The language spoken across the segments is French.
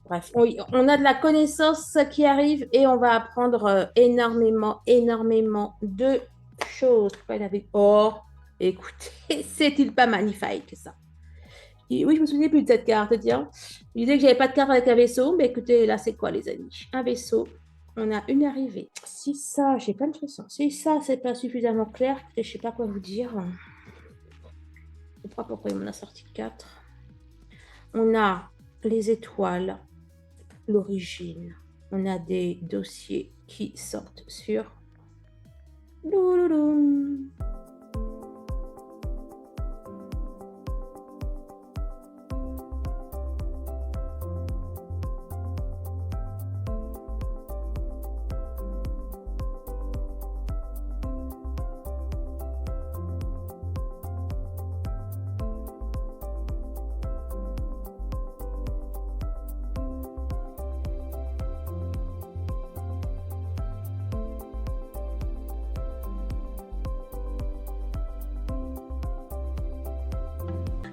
Bref, on a de la connaissance qui arrive et on va apprendre énormément de choses. Pourquoi il avait... Oh, écoutez, c'est-il pas magnifique ça? Et oui, je me souviens plus de cette carte, tiens. Je disais que j'avais pas de carte avec un vaisseau, mais écoutez, là, c'est quoi, les amis? Un vaisseau, on a une arrivée. Si ça, j'ai plein de frissons. Si ça, c'est pas suffisamment clair, je sais pas quoi vous dire. Je ne sais pas pourquoi il m'en a sorti 4. On a les étoiles, l'origine. On a des dossiers qui sortent sur... Loulouloum.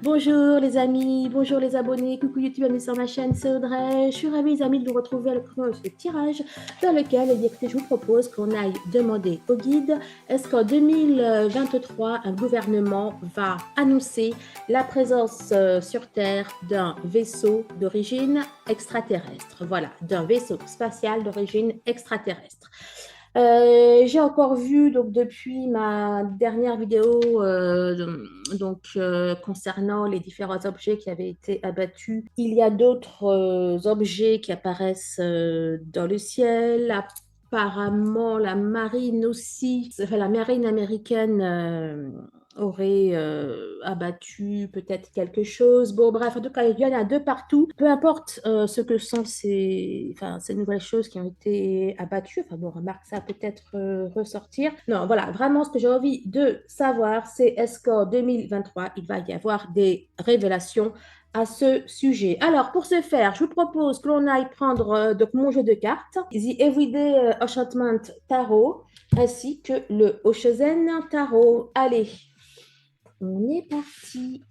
Bonjour les amis, bonjour les abonnés, coucou YouTube, bienvenue sur ma chaîne, c'est Audrey. Je suis ravie les amis de vous retrouver avec ce tirage dans lequel je vous propose qu'on aille demander au guide est-ce qu'en 2023 un gouvernement va annoncer la présence sur Terre d'un vaisseau d'origine extraterrestre. Voilà, d'un vaisseau spatial d'origine extraterrestre. J'ai encore vu donc depuis ma dernière vidéo concernant les différents objets qui avaient été abattus. Il y a d'autres objets qui apparaissent dans le ciel. Apparemment, la marine aussi, enfin la marine américaine aurait abattu peut-être quelque chose. Bon, bref, en tout cas, il y en a deux partout. Peu importe ce que sont ces nouvelles choses qui ont été abattues. Enfin bon, remarque, ça peut-être ressortir. Non, voilà, vraiment, ce que j'ai envie de savoir, c'est est-ce qu'en 2023, il va y avoir des révélations à ce sujet. Alors, pour ce faire, je vous propose que l'on aille prendre donc mon jeu de cartes, The Everyday Enchantment Tarot, ainsi que le Oshozen Tarot. Allez, on est parti.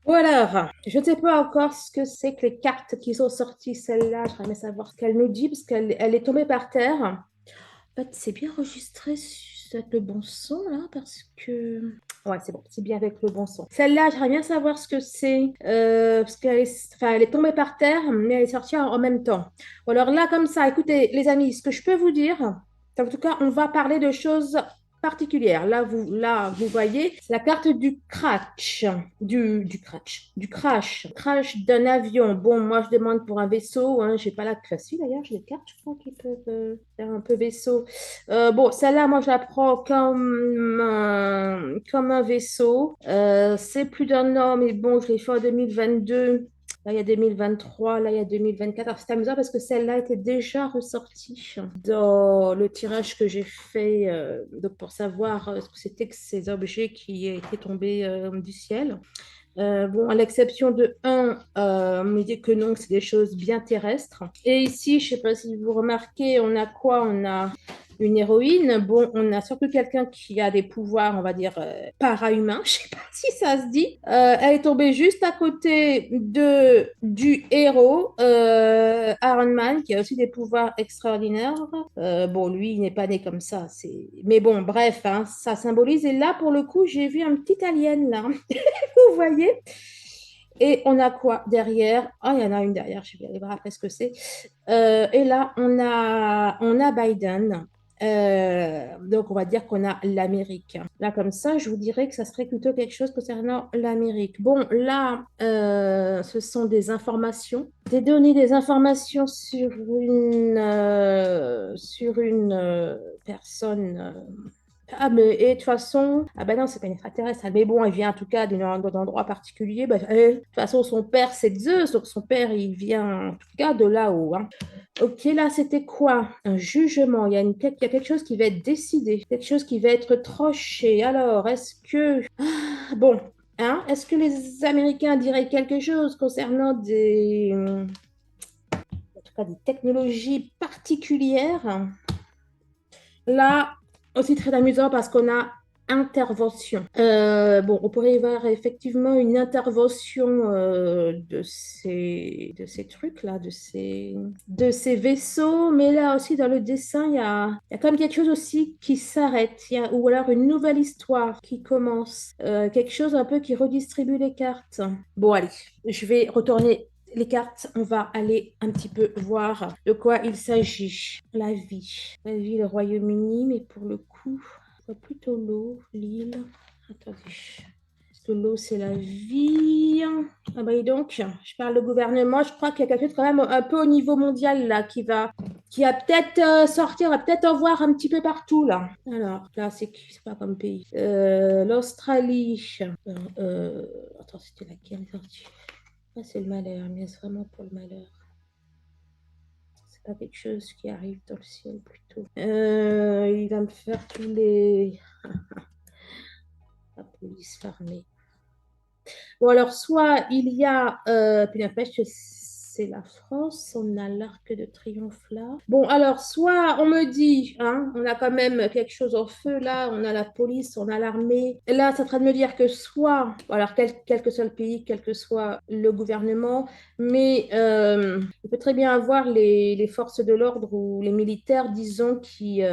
Bon alors, je ne sais pas encore ce que c'est que les cartes qui sont sorties, celle-là. J'aimerais bien savoir ce qu'elle nous dit, parce qu'elle est tombée par terre. En fait, c'est bien enregistré avec le bon son, là, parce que... Ouais, c'est bon, c'est bien avec le bon son. Celle-là, j'aimerais bien savoir ce que c'est, parce elle est tombée par terre, mais elle est sortie en même temps. Bon, alors là, comme ça, écoutez, les amis, ce que je peux vous dire, en tout cas, on va parler de choses particulières. Vous voyez, c'est la carte du crash, crash d'un avion. Bon, moi, je demande pour un vaisseau, hein, j'ai pas la si d'ailleurs, j'ai des cartes, je crois, qui peuvent faire un peu vaisseau. Bon, celle-là, moi, je la prends comme un vaisseau. C'est plus d'un an, mais bon, je l'ai fait en 2022. Là, il y a 2023, là, il y a 2024. Alors, c'est amusant parce que celle-là était déjà ressortie dans le tirage que j'ai fait donc pour savoir ce que c'était que ces objets qui étaient tombés du ciel. Bon, à l'exception de un, on me dit que non, que c'est des choses bien terrestres. Et ici, je ne sais pas si vous remarquez, on a quoi? On a une héroïne. Bon, on a surtout quelqu'un qui a des pouvoirs, on va dire, para-humains. Je ne sais pas si ça se dit. Elle est tombée juste à côté du héros, Iron Man, qui a aussi des pouvoirs extraordinaires. Bon, lui, il n'est pas né comme ça. Mais bon, bref, hein, ça symbolise. Et là, pour le coup, j'ai vu un petit alien, là. Vous voyez? Et on a quoi derrière? Ah, il y en a une derrière, je vais aller voir après ce que c'est. Et là, on a Biden. Donc, on va dire qu'on a l'Amérique. Là, comme ça, je vous dirais que ça serait plutôt quelque chose concernant l'Amérique. Bon, là, ce sont des informations, des données, des informations sur une personne. Ah, mais et de toute façon, ah ben non, c'est pas une extraterrestre. Ah, mais bon, elle vient en tout cas d'un endroit particulier. Ben, de toute façon, son père, c'est Zeus, donc son père, il vient en tout cas de là-haut. Hein. Ok, là, c'était quoi? Un jugement. Il y a quelque chose qui va être décidé, quelque chose qui va être tranché. Alors, est-ce que... Ah, bon, Hein? Est-ce que les Américains diraient quelque chose concernant en tout cas, des technologies particulières? Là, aussi très amusant parce qu'on a intervention. Bon, on pourrait y voir effectivement une intervention de ces trucs-là, de ces vaisseaux, mais là aussi dans le dessin, il y a quand même quelque chose aussi qui s'arrête, ou alors une nouvelle histoire qui commence. Quelque chose un peu qui redistribue les cartes. Bon, allez, je vais retourner les cartes, on va aller un petit peu voir de quoi il s'agit. La vie, le Royaume-Uni, mais pour le coup, je vois plutôt l'eau, l'île. Attendez. Parce que l'eau, c'est la vie. Ah bah et donc, je parle de gouvernement, je crois qu'il y a quelque chose quand même un peu au niveau mondial là qui va peut-être sortir, on va peut-être en voir un petit peu partout là. Alors, là, c'est pas comme pays. L'Australie. Attends, c'était laquelle sortie? Ah, c'est le malheur, mais c'est vraiment pour le malheur. C'est pas quelque chose qui arrive dans le ciel plutôt. Il va me faire tous les... La police, l'armée. Bon, alors, soit il y a... puis n'empêche que c'est la France, on a l'Arc de Triomphe là. Bon, alors, soit on me dit, hein, on a quand même quelque chose en feu là, on a la police, on a l'armée. Là, c'est en train de me dire que soit, bon, alors quel que soit le pays, quel que soit le gouvernement, mais il peut très bien avoir les forces de l'ordre ou les militaires, disons, qui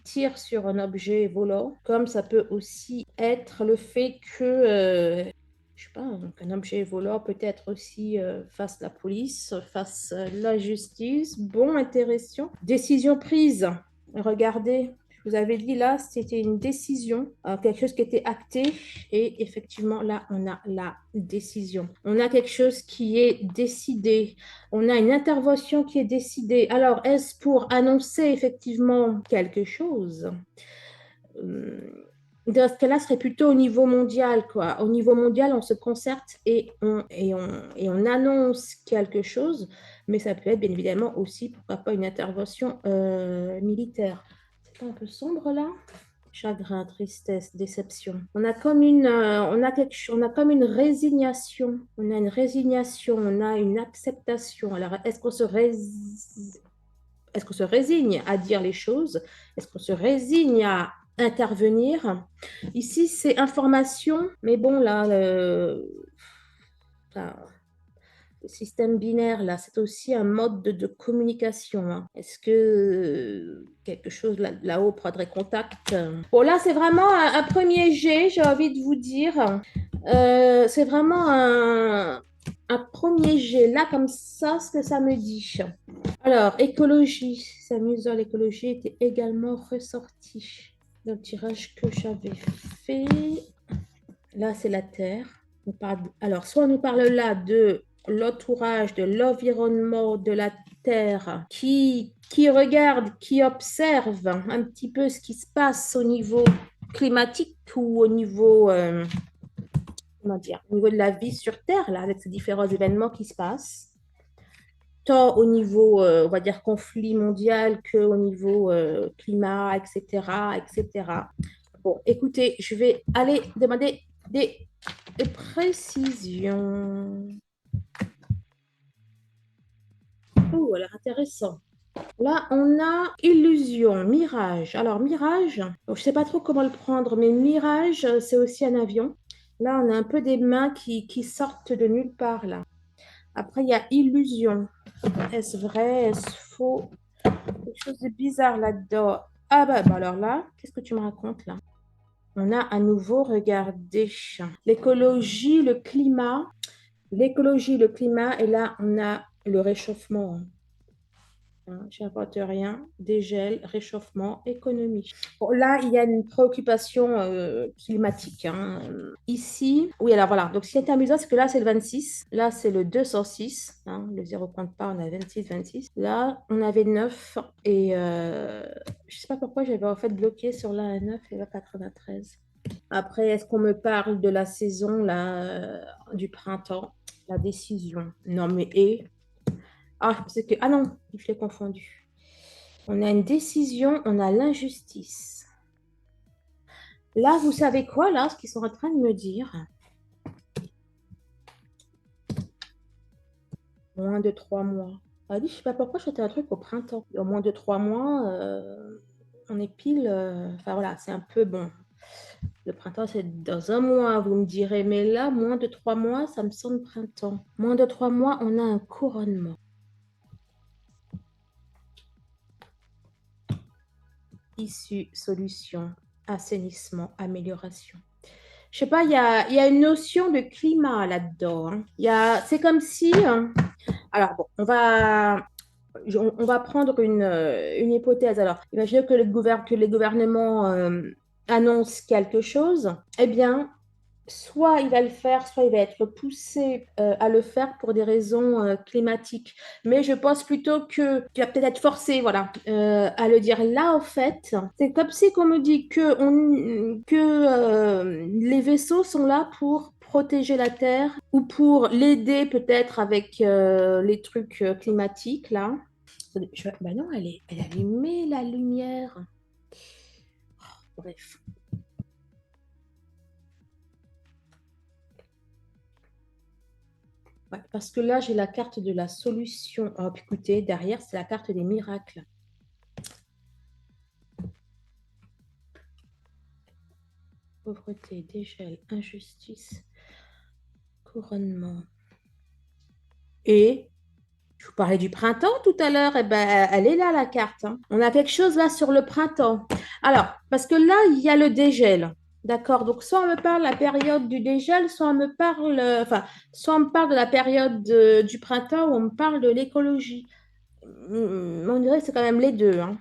tirent sur un objet volant, comme ça peut aussi être le fait que je sais pas, donc un objet volant peut-être aussi face la police, face la justice. Bon, intéressant. Décision prise. Regardez, je vous avais dit là, c'était une décision, quelque chose qui était acté. Et effectivement, là, on a la décision. On a quelque chose qui est décidé. On a une intervention qui est décidée. Alors, est-ce pour annoncer effectivement quelque chose? Dans ce cas-là, ce serait plutôt au niveau mondial, quoi. Au niveau mondial, on se concerte et on annonce quelque chose, mais ça peut être bien évidemment aussi, pourquoi pas, une intervention militaire. C'est un peu sombre là. Chagrin, tristesse, déception. On a comme une résignation. On a une résignation, on a une acceptation. Alors, est-ce qu'on se résigne à dire les choses? Est-ce qu'on se résigne à intervenir? Ici, c'est information, mais bon, là, le système binaire, là, c'est aussi un mode de communication, hein. Est-ce que quelque chose là-haut prendrait contact? Bon, là, c'est vraiment un premier jet, j'ai envie de vous dire. C'est vraiment un premier jet, là, comme ça, ce que ça me dit. Alors, écologie, c'est amusant, l'écologie était également ressortie dans le tirage que j'avais fait. Là, c'est la Terre. Alors, soit on nous parle là de l'entourage, de l'environnement de la Terre, qui regarde, qui observe un petit peu ce qui se passe au niveau climatique ou au niveau, comment dire, au niveau de la vie sur Terre, là, avec ces différents événements qui se passent tant au niveau, on va dire, conflit mondial qu'au niveau climat, etc., etc. Bon, écoutez, je vais aller demander des précisions. Oh, alors intéressant. Là, on a illusion, mirage. Alors, mirage, je ne sais pas trop comment le prendre, mais mirage, c'est aussi un avion. Là, on a un peu des mains qui sortent de nulle part, là. Après, il y a illusion. Est-ce vrai? Est-ce faux? Quelque chose de bizarre là-dedans. Ah bah alors là, qu'est-ce que tu me racontes là? On a à nouveau regardé l'écologie, le climat, et là on a le réchauffement. J'invente rien, dégel, réchauffement, économie. Bon, là, il y a une préoccupation climatique, hein. Ici, oui, alors voilà. Donc, ce qui est amusant, c'est que là, c'est le 26. Là, c'est le 206. Hein, le zéro compte pas, on a 26, 26. Là, on avait 9. Et je ne sais pas pourquoi j'avais en fait bloqué sur la 9 et la 93. Après, est-ce qu'on me parle de la saison là, du printemps, la décision? Non, mais et ah, c'est que... Ah non, je l'ai confondu. On a une décision, on a l'injustice. Là, vous savez quoi, là, ce qu'ils sont en train de me dire? Moins de 3 mois. Elle dit, je sais pas pourquoi, je un truc au printemps. Et au moins de 3 mois, on est pile. Enfin voilà, c'est un peu bon. Le printemps, c'est dans un mois, vous me direz. Mais là, moins de 3 mois, ça me semble printemps. Moins de 3 mois, on a un couronnement. Issue, solution, assainissement, amélioration. Je sais pas, il y a une notion de climat là-dedans, hein. C'est comme si, alors bon, on va prendre une hypothèse. Alors, imaginez que les gouvernements annoncent quelque chose. Eh bien, soit il va le faire, soit il va être poussé à le faire pour des raisons climatiques. Mais je pense plutôt que tu vas peut-être être forcé, voilà, à le dire. Là, en fait, c'est comme si qu'on me dit que les vaisseaux sont là pour protéger la Terre ou pour l'aider peut-être avec les trucs climatiques, là. Bah non, elle a allumé la lumière. Bref. Ouais, parce que là, j'ai la carte de la solution. Oh, puis écoutez, derrière, c'est la carte des miracles. Pauvreté, dégel, injustice, couronnement. Et je vous parlais du printemps tout à l'heure. Eh ben, elle est là, la carte, hein. On a quelque chose là sur le printemps. Alors, parce que là, il y a le dégel. D'accord. Donc, soit on me parle de la période du dégel, soit on me parle, soit on me parle de la période du printemps, ou on me parle de l'écologie. On dirait que c'est quand même les deux, hein.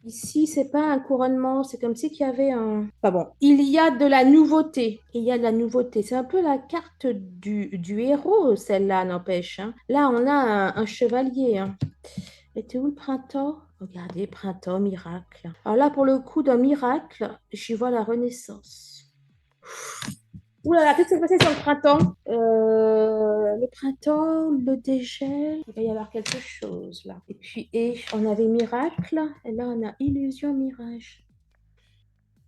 Ici, c'est pas un couronnement, c'est comme si qu'il y avait un. Enfin bon, il y a de la nouveauté. Il y a de la nouveauté. C'est un peu la carte du héros, celle-là, n'empêche, hein. Là, on a un chevalier, hein. Et t'es où le printemps? Regardez, printemps, miracle. Alors là, pour le coup, d'un miracle, j'y vois la Renaissance. Ouh là là, qu'est-ce qui s'est passé sur le printemps? Le printemps, le dégel, il va y avoir quelque chose là. Et puis, on avait miracle, et là, on a illusion, mirage.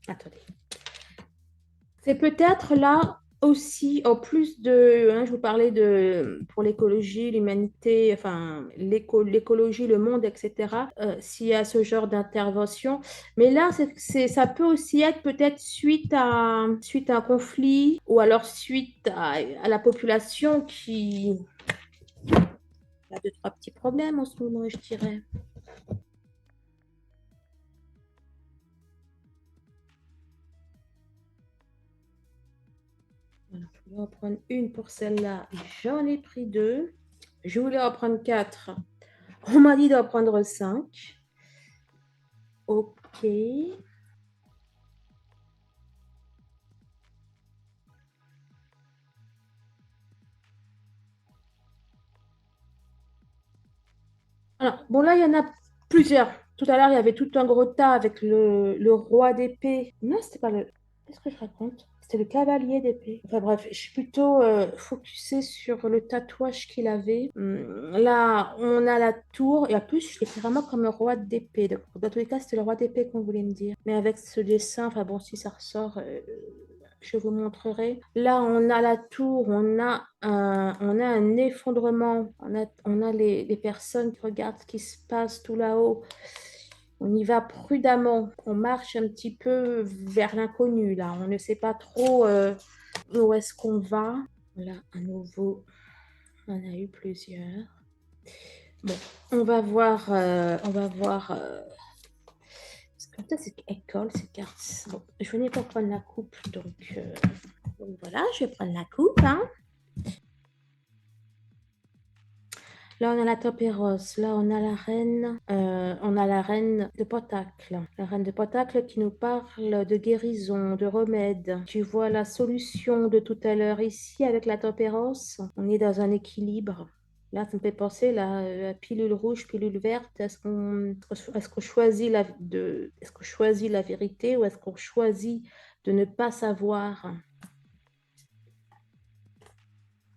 Attendez. C'est peut-être là aussi, en plus de, hein, je vous parlais de, pour l'écologie, l'humanité, enfin, l'écologie, le monde, etc., s'il y a ce genre d'intervention. Mais là, ça peut aussi être peut-être suite à un conflit ou alors suite à la population qui a deux, trois petits problèmes en ce moment, je dirais. Voilà, je voulais en prendre une pour celle-là. J'en ai pris deux. Je voulais en prendre quatre. On m'a dit d'en prendre 5. Ok. Alors, bon, là, il y en a plusieurs. Tout à l'heure, il y avait tout un gros tas avec le roi d'épée. Non, c'était pas le. Qu'est-ce que je raconte? C'était le cavalier d'épée. Enfin bref, je suis plutôt focusée sur le tatouage qu'il avait. Là, on a la tour. Et en plus, c'est vraiment comme le roi d'épée. Donc, dans tous les cas, c'était le roi d'épée qu'on voulait me dire. Mais avec ce dessin, enfin bon, si ça ressort, je vous montrerai. Là, on a la tour, on a un effondrement, on a les personnes qui regardent ce qui se passe tout là-haut. On y va prudemment, on marche un petit peu vers l'inconnu, là. On ne sait pas trop où est-ce qu'on va. Voilà, à nouveau, on en a eu plusieurs. Bon, on va voir. Parce que peut-être c'est école, c'est cartes. Bon, je venais pour prendre la coupe, donc voilà, je vais prendre la coupe, hein. Là, on a la Topéros. Là, on a la reine de Pentacle. La reine de Pentacle qui nous parle de guérison, de remède. Tu vois la solution de tout à l'heure ici avec la Topéros. On est dans un équilibre. Là, ça me fait penser la pilule rouge, pilule verte. Est-ce qu'on choisit la vérité ou est-ce qu'on choisit de ne pas savoir?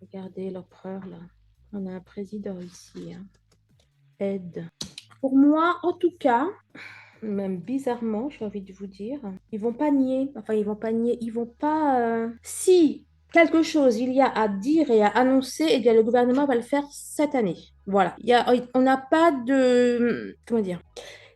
Regardez l'empereur là. On a un président ici, hein. Aide. Pour moi, en tout cas, même bizarrement, j'ai envie de vous dire, ils vont pas nier. Enfin, ils vont pas nier. Ils vont pas. Si. quelque chose il y a à dire et à annoncer, eh bien, le gouvernement va le faire cette année. Voilà. On n'a pas de, comment dire,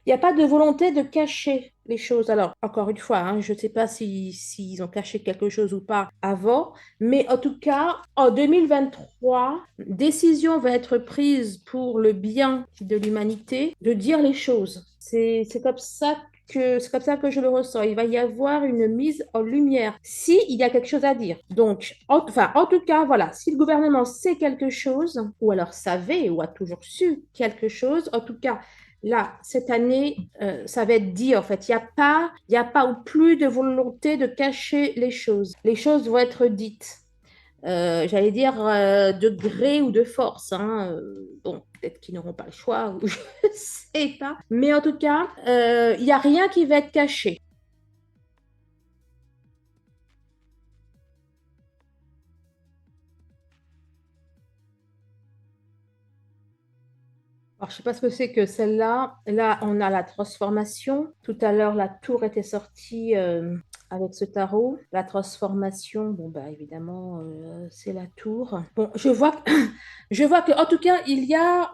il n'y a pas de volonté de cacher les choses. Alors, encore une fois, hein, je ne sais pas s'ils ont caché quelque chose ou pas avant, mais en tout cas, en 2023, décision va être prise pour le bien de l'humanité de dire les choses. C'est comme ça c'est comme ça que je le ressens. Il va y avoir une mise en lumière si il y a quelque chose à dire. Donc, enfin, en tout cas, voilà, si le gouvernement sait quelque chose, ou alors savait, ou a toujours su quelque chose, en tout cas, là, cette année, ça va être dit, en fait. Il y a pas ou plus de volonté de cacher les choses. Les choses vont être dites. J'allais dire de gré ou de force. Hein. Bon, peut-être qu'ils n'auront pas le choix, ou je ne sais pas. Mais en tout cas, il n'y a rien qui va être caché. Alors, je ne sais pas ce que c'est que celle-là. Là, on a la transformation. Tout à l'heure, la tour était sortie avec ce tarot. La transformation, bon, bah, évidemment, c'est la tour. Bon, je vois que, en tout cas, il y a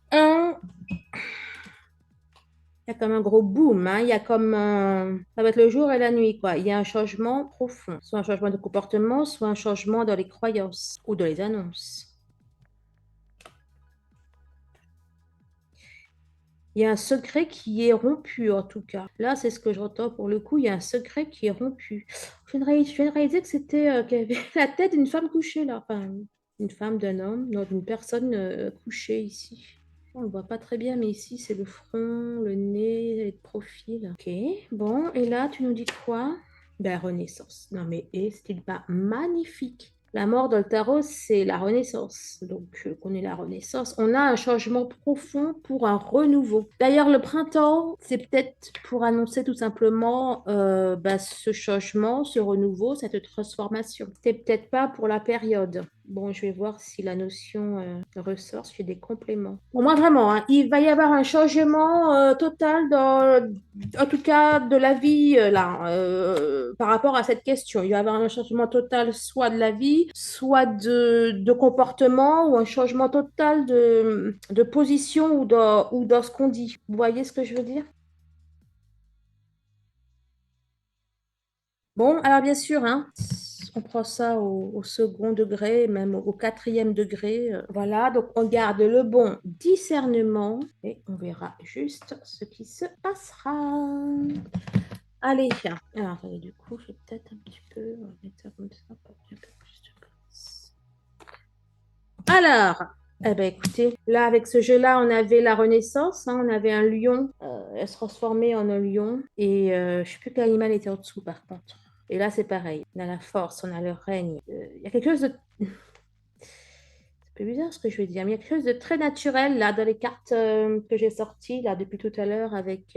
comme un gros boom, hein. Il y a comme ça va être le jour et la nuit, quoi. Il y a un changement profond. Soit un changement de comportement, soit un changement dans les croyances ou dans les annonces. Il y a un secret qui est rompu, en tout cas. Là, c'est ce que j'entends pour le coup. Il y a un secret qui est rompu. Je viens de réaliser que c'était qu'il y avait la tête d'une femme couchée, là. Enfin, une femme, d'un homme, non, d'une personne couchée ici. On ne le voit pas très bien, mais ici, c'est le front, le nez, le profil. Ok, bon. Et là, tu nous dis quoi? Ben, Renaissance. Non, mais est-il pas magnifique? La mort dans le tarot, c'est la Renaissance. Donc, on est la Renaissance. On a un changement profond pour un renouveau. D'ailleurs, le printemps, c'est peut-être pour annoncer tout simplement bah, ce changement, ce renouveau, cette transformation. C'est peut-être pas pour la période. Bon, je vais voir si la notion ressort, si j'ai des compléments. Pour moi, vraiment, hein, il va y avoir un changement total en tout cas de la vie là, par rapport à cette question. Il va y avoir un changement total soit de la vie, soit de comportement ou un changement total de position ou dans ce qu'on dit. Vous voyez ce que je veux dire? Bon, alors bien sûr, hein, on prend ça au second degré, même au quatrième degré. Voilà, donc on garde le bon discernement et on verra juste ce qui se passera. Allez, alors attendez, du coup, je vais peut-être un petit peu on va mettre ça comme ça, pour qu'il y ait un peu plus de place. Alors, eh ben, écoutez, là, avec ce jeu-là, on avait la Renaissance, hein, on avait un lion, elle se transformait en un lion, et je ne sais plus quel animal était en dessous, par contre. Et là, c'est pareil, on a la force, on a le règne. Il y a quelque chose de peu bizarre ce que je vais dire, mais il y a quelque chose de très naturel là dans les cartes que j'ai sorties là depuis tout à l'heure avec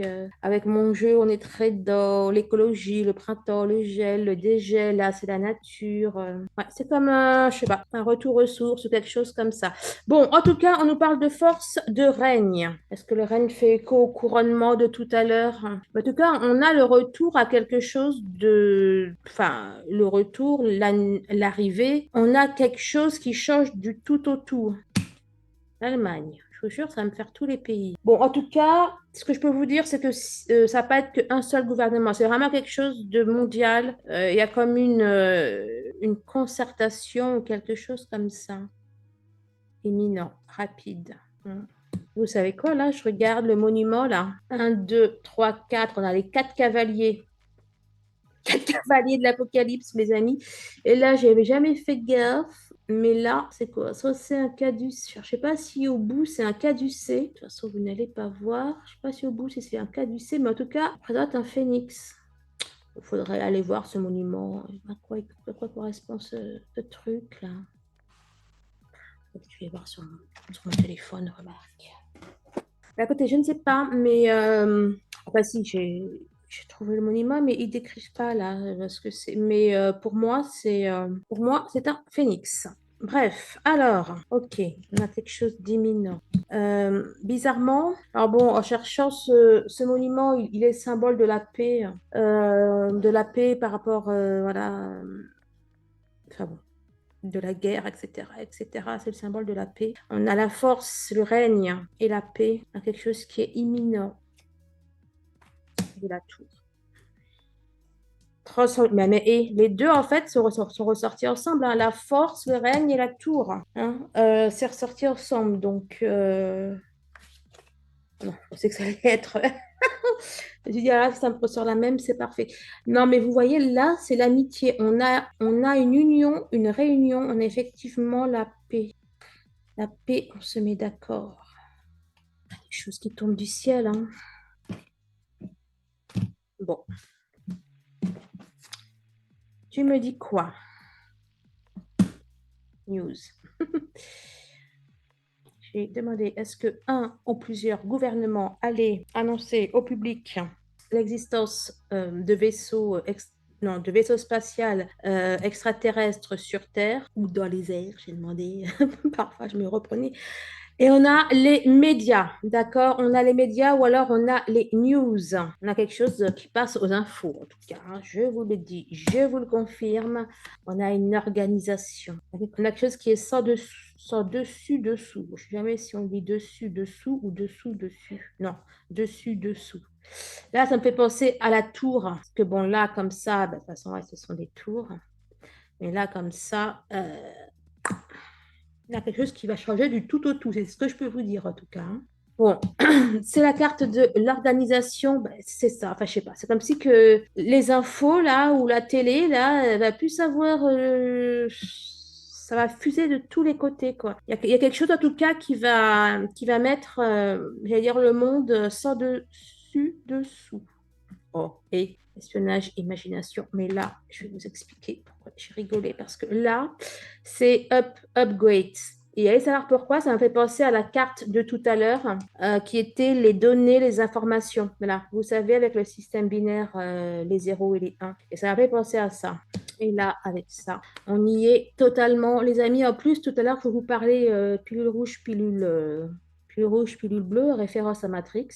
mon jeu. On est très dans l'écologie, le printemps, le gel, le dégel. Là, c'est la nature. Ouais, c'est comme je sais pas, un retour aux sources ou quelque chose comme ça. Bon, en tout cas, on nous parle de force de règne. Est-ce que le règne fait écho au couronnement de tout à l'heure? En tout cas, on a le retour à quelque chose de, enfin, le retour, l'arrivée. On a quelque chose qui change du tout au tout. L'Allemagne. Je vous jure, ça va me faire tous les pays. Bon, en tout cas, ce que je peux vous dire, c'est que ça va pas être qu'un seul gouvernement. C'est vraiment quelque chose de mondial. Il y a comme une concertation ou quelque chose comme ça. Éminent, rapide. Vous savez quoi, là? Je regarde le monument, là. Un, deux, trois, quatre. On a les quatre cavaliers. Quatre cavaliers de l'Apocalypse, mes amis. Et là, j'avais jamais fait gaffe. Mais là, c'est quoi? Soit c'est un caducée. Je ne sais pas si au bout, c'est un caducé. De toute façon, vous n'allez pas voir. Je ne sais pas si au bout, si c'est un caducé. Mais en tout cas, ça présente un phénix. Il faudrait aller voir ce monument. À quoi correspond ce truc-là? Je vais voir sur mon téléphone, remarque. Bah, écoutez, je ne sais pas, mais enfin si, j'ai trouvé le monument, mais ils décrivent pas là ce que c'est. Mais pour moi, c'est un phénix. Bref, alors, ok, on a quelque chose d'imminent. Bizarrement, alors bon, en cherchant ce monument, il est symbole de la paix par rapport, voilà. Enfin bon. de la guerre, etc., etc. C'est le symbole de la paix. On a la force, le règne et la paix, quelque chose qui est imminent de la tour. Et les deux, en fait, sont ressortis ensemble, hein. La force, le règne et la tour, hein. C'est ressorti ensemble. Donc, non, on sait que ça allait être. Je dis, ah, ça me ressort la même, c'est parfait. Non, mais vous voyez, là, c'est l'amitié. On a une union, une réunion, on a effectivement la paix. La paix, on se met d'accord. Des choses qui tombent du ciel, hein. Bon, tu me dis quoi? News. J'ai demandé, est-ce que un ou plusieurs gouvernements allaient annoncer au public l'existence de vaisseaux non, de vaisseaux spatials extraterrestres sur Terre ou dans les airs, j'ai demandé, parfois je me reprenais. Et on a les médias, d'accord? On a les médias ou alors on a les news. On a quelque chose qui passe aux infos, en tout cas, hein. Je vous le dis, je vous le confirme. On a une organisation. On a quelque chose qui est sans dessus, dessous. Je ne sais jamais si on dit dessus, dessous ou dessous, dessus. Non, dessus, dessous. Là, ça me fait penser à la tour. Parce que bon, là, comme ça, ben, de toute façon, ouais, ce sont des tours. Mais là, comme ça, il y a quelque chose qui va changer du tout au tout. C'est ce que je peux vous dire, en tout cas, hein. Bon, c'est la carte de l'organisation, ben, c'est ça. Enfin, je sais pas. C'est comme si que les infos, là, ou la télé, là, elle va plus savoir. Ça va fuser de tous les côtés, quoi. Il y a quelque chose, en tout cas, qui va mettre, j'allais dire, le monde sans dessus, dessous. Oh, et espionnage, imagination. Mais là, je vais vous expliquer pourquoi j'ai rigolé. Parce que là, c'est upgrade. Et allez savoir pourquoi, ça m'a fait penser à la carte de tout à l'heure, qui était les données, les informations. Voilà, vous savez, avec le système binaire, les 0 et les 1. Et ça m'a fait penser à ça. Et là, avec ça, on y est totalement. Les amis, en plus, tout à l'heure, je vous parlais pilule rouge, pilule bleue, référence à Matrix.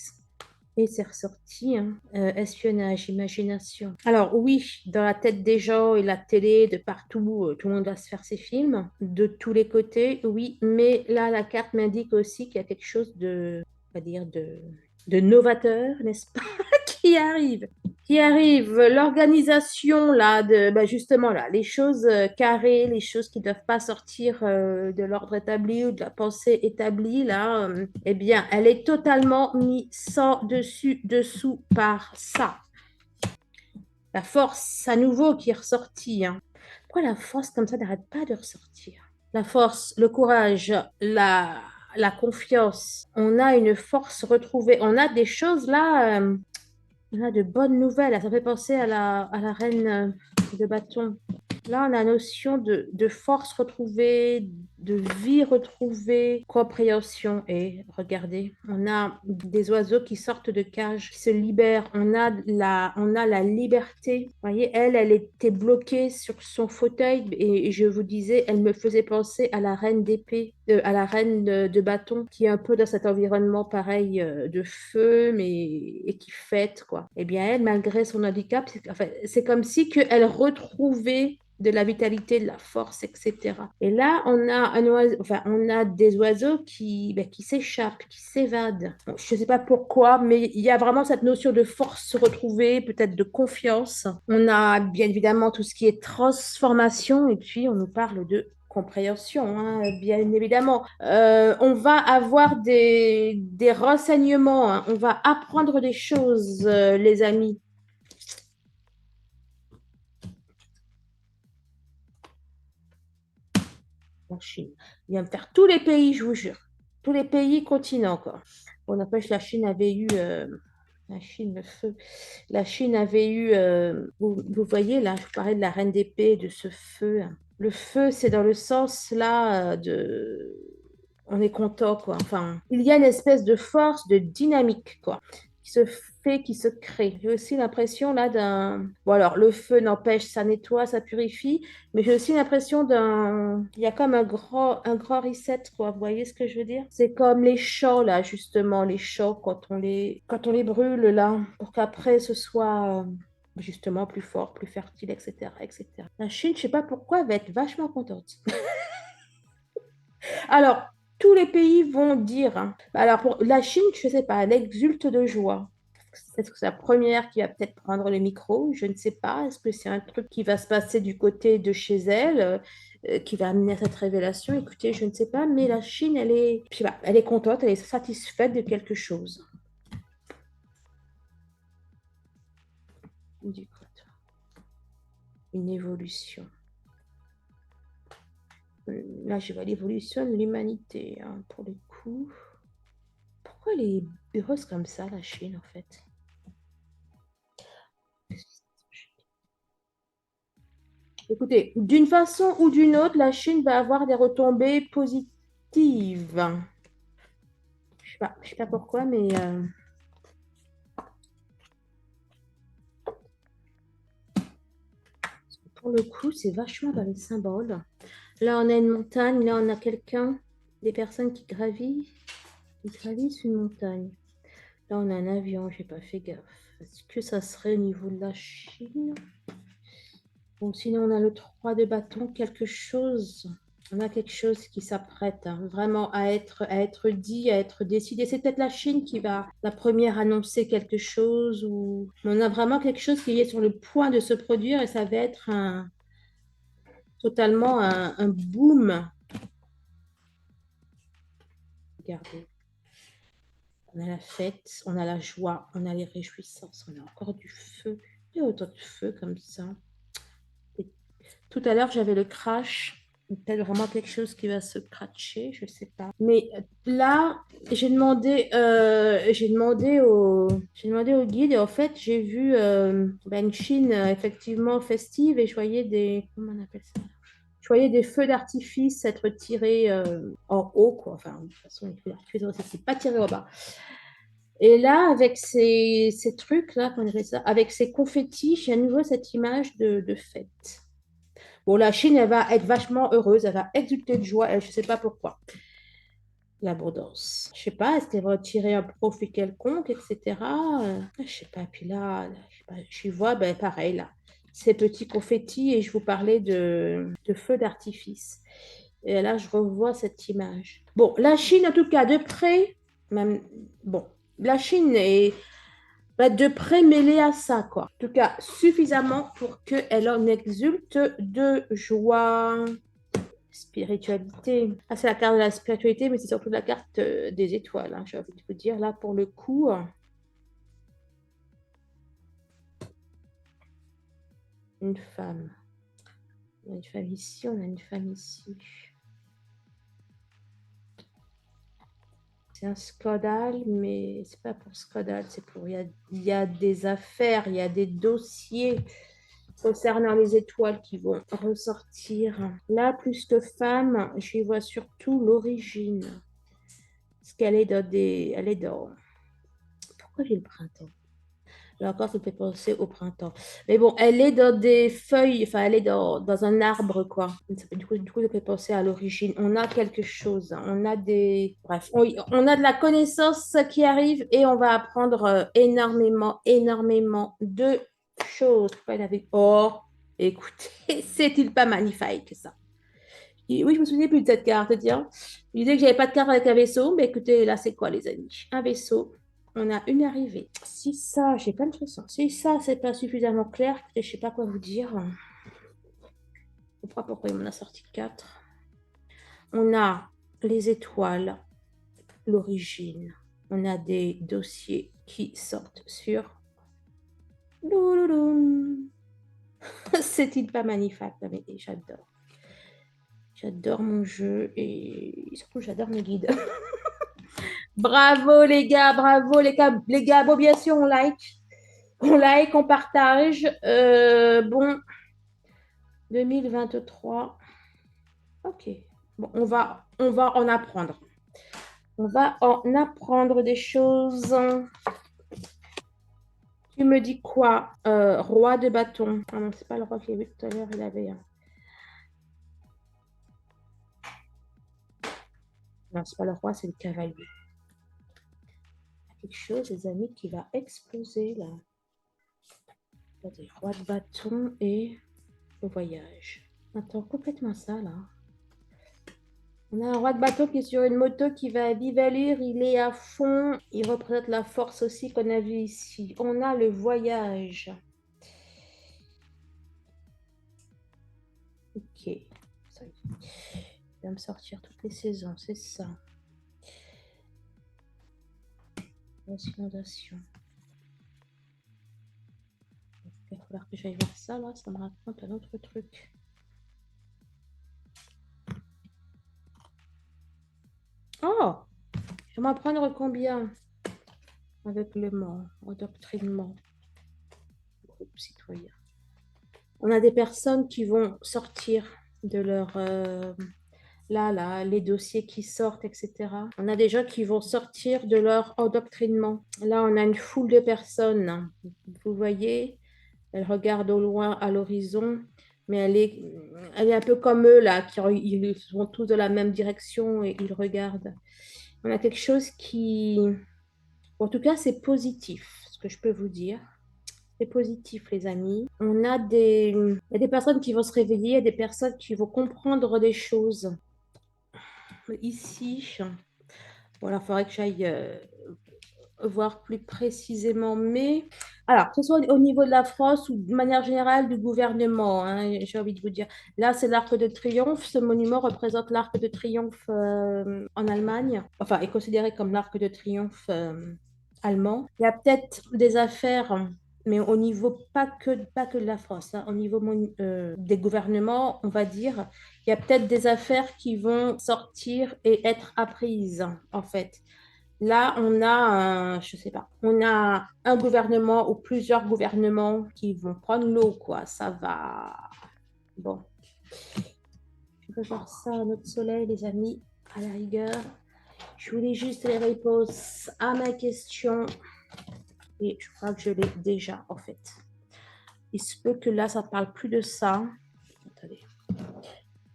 Et c'est ressorti, hein. Espionnage, imagination. Alors oui, dans la tête des gens et la télé, de partout, tout le monde va se faire ses films, de tous les côtés, oui. Mais là, la carte m'indique aussi qu'il y a quelque chose on va dire, de novateur, n'est-ce pas, qui arrive. L'organisation là justement là, les choses carrées, les choses qui ne doivent pas sortir de l'ordre établi ou de la pensée établie là, eh bien, elle est totalement mise sans dessus dessous par ça. La force à nouveau qui est ressortie, hein. Pourquoi la force comme ça n'arrête pas de ressortir? La force, le courage, la confiance. On a une force retrouvée. On a des choses là. On a de bonnes nouvelles. Ça fait penser à la reine de bâton. Là, on a la notion de force retrouvée, de vie retrouvée, compréhension. Et regardez, on a des oiseaux qui sortent de cage, qui se libèrent. On a la liberté. Vous voyez, elle était bloquée sur son fauteuil et je vous disais, elle me faisait penser à la reine d'épée, à la reine de bâton, qui est un peu dans cet environnement pareil de feu, mais et qui fête, quoi. Eh bien, elle, malgré son handicap, c'est comme si qu'elle retrouvait de la vitalité, de la force, etc. Et là, on a des oiseaux qui s'échappent, qui s'évadent. Bon, je ne sais pas pourquoi, mais il y a vraiment cette notion de force retrouvée, peut-être de confiance. On a bien évidemment tout ce qui est transformation, et puis on nous parle de compréhension, hein, bien évidemment. On va avoir des renseignements, hein. On va apprendre des choses, les amis. La Chine. Il va me faire tous les pays, je vous jure. Tous les pays, continents, quoi. Bon, n'empêche, la Chine avait eu... la Chine, le feu. La Chine avait eu... vous voyez, là, je vous parlais de la reine d'épée, de ce feu, hein. Le feu, c'est dans le sens, là, de... On est content, quoi. Enfin, il y a une espèce de force, de dynamique, quoi, qui se fait, qui se crée. J'ai aussi l'impression, là, d'un... Bon, alors, le feu n'empêche, ça nettoie, ça purifie, mais j'ai aussi l'impression d'un... Il y a comme un grand reset, quoi. Vous voyez ce que je veux dire? C'est comme les champs, là, justement, les champs, quand on les brûle, là, pour qu'après, ce soit... justement plus fort, plus fertile, etc., etc. La Chine, je sais pas pourquoi, elle va être vachement contente. Alors, tous les pays vont dire, hein. Alors, pour la Chine, je sais pas, elle exulte de joie. Est-ce que c'est la première qui va peut-être prendre le micro? Je ne sais pas. Est-ce que c'est un truc qui va se passer du côté de chez elle, qui va amener à cette révélation? Écoutez, je ne sais pas, mais la Chine, elle est, je sais pas, elle est contente, elle est satisfaite de quelque chose. Du coup, une évolution. Là, je vois l'évolution de l'humanité, hein, pour le coup. Pourquoi elle est heureuse comme ça, la Chine, en fait? Écoutez, d'une façon ou d'une autre, la Chine va avoir des retombées positives. Je sais pas pourquoi, mais pour le coup, c'est vachement dans les symboles. Là, on a une montagne, là, on a quelqu'un, des personnes qui gravissent une montagne. Là, on a un avion, j'ai pas fait gaffe. Est-ce que ça serait au niveau de la Chine? Bon, sinon, on a le 3 de bâton, quelque chose. On a quelque chose qui s'apprête, hein, vraiment à être dit, à être décidé. C'est peut-être la Chine qui va la première annoncer quelque chose ou on a vraiment quelque chose qui est sur le point de se produire et ça va être totalement un boom. Regardez, on a la fête, on a la joie, on a les réjouissances, on a encore du feu. Il y a autant de feu comme ça. Et tout à l'heure, j'avais le crash. Peut-être vraiment quelque chose qui va se cratcher, je sais pas. Mais là, j'ai demandé au guide et en fait, j'ai vu une Chine effectivement festive et je voyais des, comment on appelle ça? Je voyais des feux d'artifice être tirés en haut, quoi. Enfin, de toute façon, les feux d'artifice, c'est pas tiré au bas. Et là, avec ces trucs-là, comment on appelle ça? Avec ces confettis, j'ai à nouveau cette image de fête. Bon, la Chine, elle va être vachement heureuse, elle va exulter de joie, je ne sais pas pourquoi. L'abondance. Je sais pas, est-ce qu'elle va tirer un profit quelconque, etc. Je sais pas. Puis là, je sais pas, j'y vois, ben, pareil, là, ces petits confettis et je vous parlais de feux d'artifice. Et là, je revois cette image. Bon, la Chine, en tout cas, de près, même, bon, la Chine est de près mêlée à ça, quoi. En tout cas, suffisamment pour qu'elle en exulte de joie. Spiritualité. Ah, c'est la carte de la spiritualité, mais c'est surtout la carte des étoiles, hein, j'ai envie de vous dire. Là, pour le coup, une femme. On a une femme ici, on a une femme ici. C'est un scandale, mais c'est pas pour scandale, c'est pour. Il y a des affaires, il y a des dossiers concernant les étoiles qui vont ressortir. Là, plus que femme, j'y vois surtout l'origine. Parce qu'elle est dans des. Elle est dans. Pourquoi j'ai le printemps? Là encore, ça me fait penser au printemps. Mais bon, elle est dans des feuilles, enfin, elle est dans un arbre, quoi. Du coup, ça fait penser à l'origine. On a quelque chose, hein. On a des. Bref, on a de la connaissance qui arrive et on va apprendre énormément, énormément de choses. Pourquoi elle avait. Oh, écoutez, c'est-il pas magnifique, ça? Et oui, je me souviens plus de cette carte, tiens. Je disais que j'avais pas de carte avec un vaisseau, mais écoutez, là, c'est quoi, les amis? Un vaisseau. On a une arrivée. Si ça, j'ai plein de questions. Si ça, c'est pas suffisamment clair, écoutez, je sais pas quoi vous dire. Je ne sais pas pourquoi il m'en a sorti quatre. On a les étoiles, l'origine. On a des dossiers qui sortent sur. C'est-il pas magnifique? Mais j'adore. J'adore mon jeu et surtout, j'adore mes guides. Bravo les gars, bravo les gars. Bon, bien sûr, on like, on partage. Bon, 2023. Ok. Bon, on va en apprendre. On va en apprendre des choses. Tu me dis quoi? Roi de bâton. Ah non, c'est pas le roi qui est vu tout à l'heure, il avait un. Non, c'est pas le roi, c'est le cavalier. Il y a quelque chose, les amis, qui va exploser là. Attendez, roi de bâton et le voyage. Attends, complètement ça, là. On a un roi de bâton qui est sur une moto qui va à vive allure, il est à fond, il représente la force aussi qu'on a vu ici. On a le voyage. Ok, ça y est. Il va me sortir toutes les saisons, c'est ça. Inondation. Il va falloir que j'aille voir ça, là, ça me raconte un autre truc. Oh, je vais m'en prendre combien avec le mot, endoctrinement, groupe citoyen. On a des personnes qui vont sortir de leur... là, les dossiers qui sortent, etc. On a des gens qui vont sortir de leur endoctrinement. Là, on a une foule de personnes. Vous voyez, elle regarde au loin, à l'horizon, mais elle est un peu comme eux, là, ils vont tous dans la même direction et ils regardent. On a quelque chose qui... En tout cas, c'est positif, ce que je peux vous dire. C'est positif, les amis. Il y a des personnes qui vont se réveiller, il y a des personnes qui vont comprendre des choses. Ici, voilà, il faudrait que j'aille voir plus précisément. Mais, alors, que ce soit au niveau de la France ou de manière générale du gouvernement, hein, j'ai envie de vous dire. Là, c'est l'Arc de Triomphe. Ce monument représente l'Arc de Triomphe en Allemagne. Enfin, est considéré comme l'Arc de Triomphe allemand. Il y a peut-être des affaires, mais au niveau pas que de la France, hein, au niveau des gouvernements, on va dire, il y a peut-être des affaires qui vont sortir et être apprises, en fait. Là, on a je sais pas, on a un gouvernement ou plusieurs gouvernements qui vont prendre l'eau, quoi. Ça va. Bon, je vais voir ça à notre soleil, les amis, à la rigueur. Je voulais juste les réponses à ma question. Et je crois que je l'ai déjà, en fait. Il se peut que là, ça ne parle plus de ça. Attendez.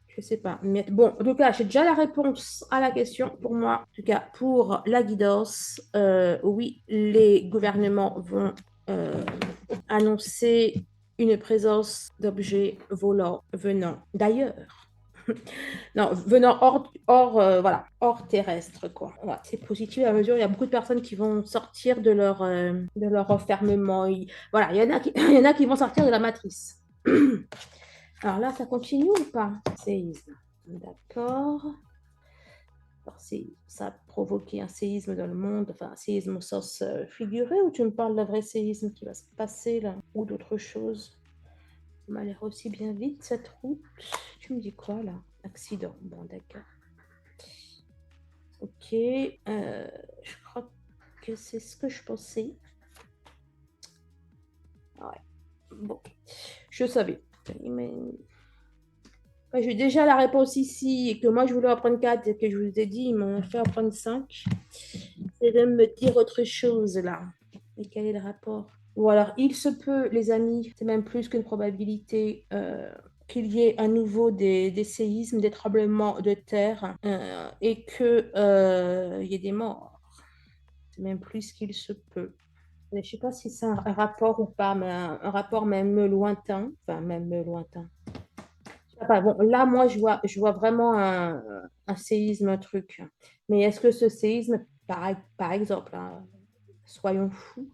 Je sais pas. Mais bon, en tout cas, j'ai déjà la réponse à la question pour moi. En tout cas, pour la guidance, oui, les gouvernements vont annoncer une présence d'objets volants venant d'ailleurs. Non, venant voilà, hors terrestre, quoi. Voilà, c'est positif à mesure. Il y a beaucoup de personnes qui vont sortir de leur enfermement. Voilà, il y en a qui vont sortir de la matrice. Alors là, ça continue ou pas? Séisme. D'accord. Alors, ça a provoqué un séisme dans le monde, enfin un séisme au sens figuré, ou tu me parles d'un vrai séisme qui va se passer là, ou d'autre chose? Ça m'a l'air aussi bien vite cette route. Tu me dis quoi là? Accident. Bon, d'accord. Ok. Je crois que c'est ce que je pensais. Ouais. Bon. Je savais. Mais... J'ai déjà la réponse ici et que moi je voulais en prendre 4 et que je vous ai dit, ils m'ont fait en prendre 5. C'est de me dire autre chose là. Et quel est le rapport? Ou alors, il se peut, les amis, c'est même plus qu'une probabilité qu'il y ait à nouveau des séismes, des tremblements de terre et qu'il y ait des morts. C'est même plus qu'il se peut. Je ne sais pas si c'est un rapport ou pas, mais un rapport même lointain. Enfin, même lointain. Enfin, bon, là, moi, je vois vraiment un séisme, un truc. Mais est-ce que ce séisme, par exemple, hein, soyons fous,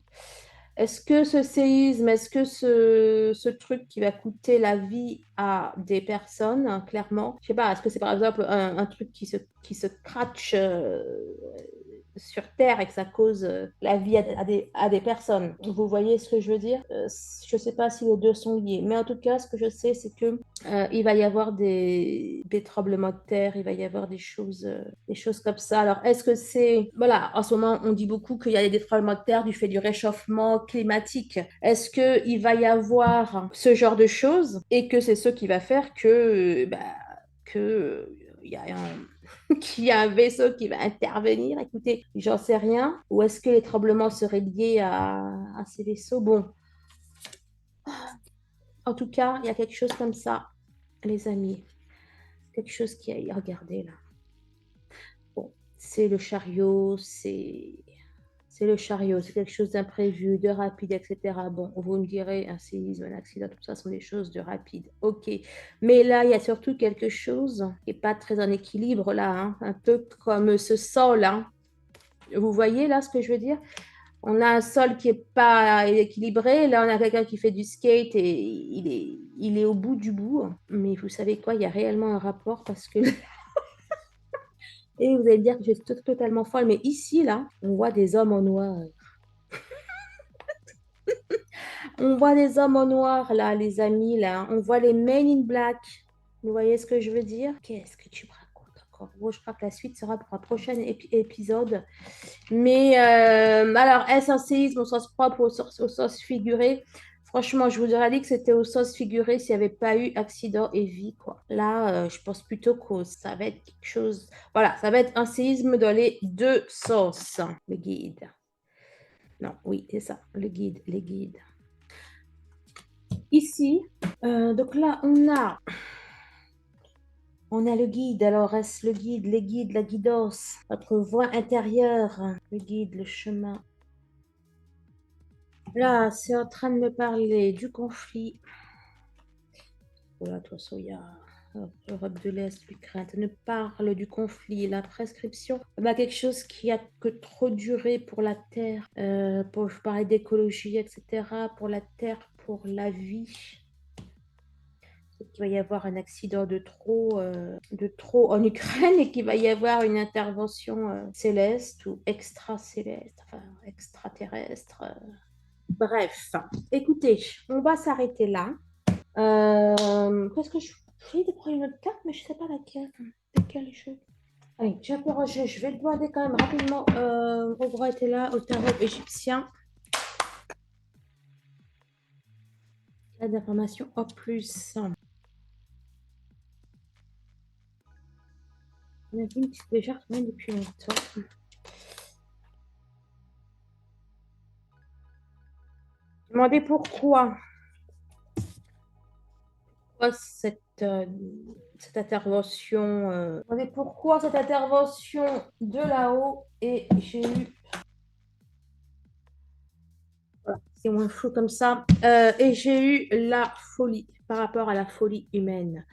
est-ce que ce séisme, est-ce que ce truc qui va coûter la vie à des personnes, hein, clairement, je sais pas, est-ce que c'est par exemple un truc qui se crache sur Terre et que ça cause la vie à des personnes? Vous voyez ce que je veux dire? Je sais pas si les deux sont liés, mais en tout cas, ce que je sais, c'est que il va y avoir des tremblements de terre, il va y avoir des choses comme ça. Alors, est-ce que c'est... Voilà, en ce moment, on dit beaucoup qu'il y a des tremblements de terre du fait du réchauffement climatique. Est-ce qu'il va y avoir ce genre de choses et que c'est ce qui va faire il y a qu'il y a un vaisseau qui va intervenir? Écoutez, j'en sais rien. Ou est-ce que les tremblements seraient liés à ces vaisseaux? Bon, en tout cas, il y a quelque chose comme ça, les amis. Quelque chose qui a regardé là. Bon, c'est le chariot, C'est le chariot, c'est quelque chose d'imprévu, de rapide, etc. Bon, vous me direz, un séisme, un accident, tout ça sont des choses de rapide. Ok. Mais là, il y a surtout quelque chose qui n'est pas très en équilibre, là, hein. Un peu comme ce sol, hein. Vous voyez là ce que je veux dire? On a un sol qui n'est pas équilibré. Là, on a quelqu'un qui fait du skate et il est au bout du bout. Mais vous savez quoi? Il y a réellement un rapport parce que et vous allez me dire que je suis totalement folle, mais ici, là, on voit des hommes en noir. On voit des hommes en noir, là, les amis, là. On voit les Men in Black. Vous voyez ce que je veux dire? Qu'est-ce que tu me racontes encore? Bon, je crois que la suite sera pour un prochain épisode. Mais alors, est-ce un séisme au sens propre ou au sens figuré? Franchement, je vous aurais dit que c'était au sens figuré s'il n'y avait pas eu accident et vie, quoi. Là, je pense plutôt que ça va être quelque chose. Voilà, ça va être un séisme dans les deux sens. Le guide. Non, oui, c'est ça, le guide, les guides. Ici, donc là, on a le guide. Alors, est-ce le guide, les guides, la guidance, notre voie intérieure, le guide, le chemin. Là, c'est en train de me parler du conflit. Voilà, de toute façon, il y a Europe de l'Est, l'Ukraine. Ça nous parle du conflit, la prescription. Bah, quelque chose qui a que trop duré pour la Terre, pour parler d'écologie, etc., pour la Terre, pour la vie. Qu'il va y avoir un accident de trop en Ukraine et qu'il va y avoir une intervention céleste ou extracéleste, enfin extraterrestre. Bref, écoutez, on va s'arrêter là. Qu'est-ce que je fais de prendre une autre carte, mais je ne sais pas laquelle. Laquelle je... Allez, je vais demander quand même rapidement. Rogro était là au tarot égyptien. Il y a d'informations en plus. On a vu une petite déjà retrouvée depuis longtemps. Demandez pourquoi. Cette intervention. Demandez pourquoi cette intervention de là-haut et j'ai eu. Voilà, c'est moins flou comme ça. Et j'ai eu la folie par rapport à la folie humaine.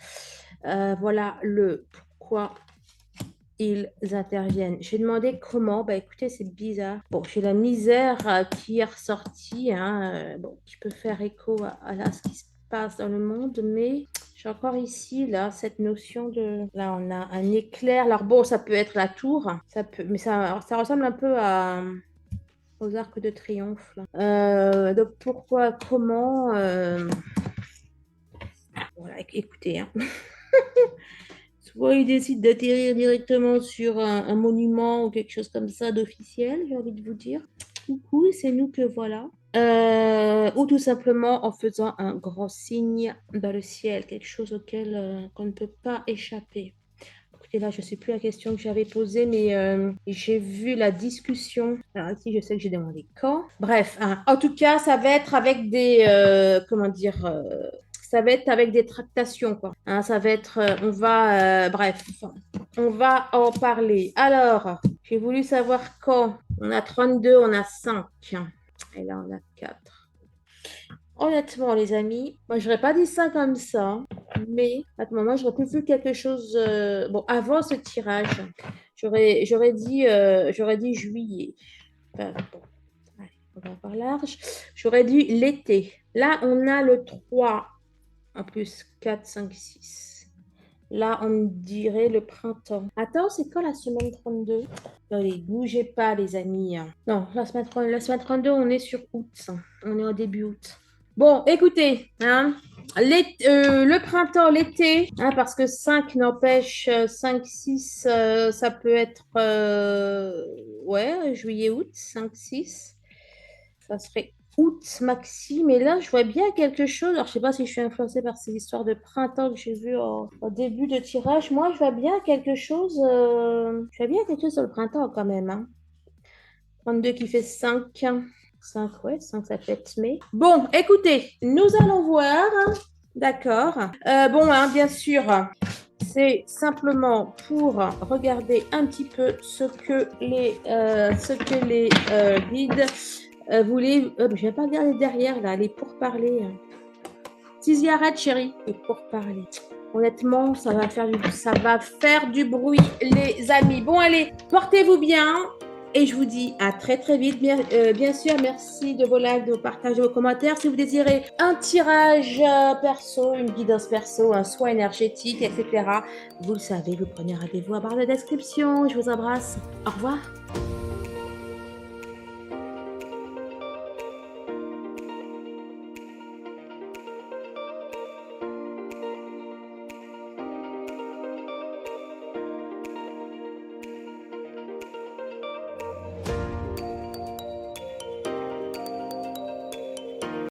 Voilà le pourquoi ils interviennent. J'ai demandé comment. Bah écoutez, c'est bizarre. Bon, j'ai la misère qui est ressortie, hein, bon, qui peut faire écho à là, ce qui se passe dans le monde, mais j'ai encore ici là cette notion de. Là, on a un éclair. Alors bon, ça peut être la tour, ça peut, mais ça ressemble un peu aux arcs de triomphe. Donc pourquoi, comment voilà, écoutez, hein. Soit ils décident d'atterrir directement sur un monument ou quelque chose comme ça d'officiel, j'ai envie de vous dire. Coucou, c'est nous que voilà. Ou tout simplement en faisant un grand signe dans le ciel, quelque chose auquel qu'on ne peut pas échapper. Écoutez, là, je ne sais plus la question que j'avais posée, mais j'ai vu la discussion. Alors ici, je sais que j'ai demandé quand. Bref, hein. En tout cas, ça va être avec des, comment dire, ça va être avec des tractations, quoi. Hein, ça va être, bref, on va en parler. Alors, j'ai voulu savoir quand. On a 32, on a 5. Et là, on a 4. Honnêtement, les amis, moi, je n'aurais pas dit ça comme ça, mais à ce moment, j'aurais plus vu quelque chose. Bon, avant ce tirage, j'aurais dit juillet. Enfin, bon, allez, on va voir large. J'aurais dit l'été. Là, on a le 3 en plus 4, 5, 6. Là, on dirait le printemps. Attends, c'est quand la semaine 32? Allez, bougez pas, les amis. Non, la semaine 32, on est sur août. On est en début août. Bon, écoutez, hein, le printemps, l'été, hein, parce que 5 n'empêche 5, 6, ça peut être ouais, juillet, août, 5, 6. Ça serait août maxi, mais là, je vois bien quelque chose. Alors, je sais pas si je suis influencée par ces histoires de printemps que j'ai vues au début de tirage. Moi, je vois bien quelque chose, je vois bien quelque chose sur le printemps quand même, hein. 32 qui fait 5. 5, ouais, 5, ça peut être mai. Bon, écoutez, nous allons voir. D'accord. Bon, hein, bien sûr, c'est simplement pour regarder un petit peu ce que les guides voulaient. Je vais pas regarder derrière là, les pourparlers. Tizi, arrête, chérie, les pourparlers. Honnêtement, ça va faire du bruit, les amis. Bon, allez, portez-vous bien. Et je vous dis à très très vite. Bien sûr, merci de vos likes, de vos partages, de vos commentaires. Si vous désirez un tirage perso, une guidance perso, un soin énergétique, etc., vous le savez, vous prenez rendez-vous à barre de description. Je vous embrasse. Au revoir.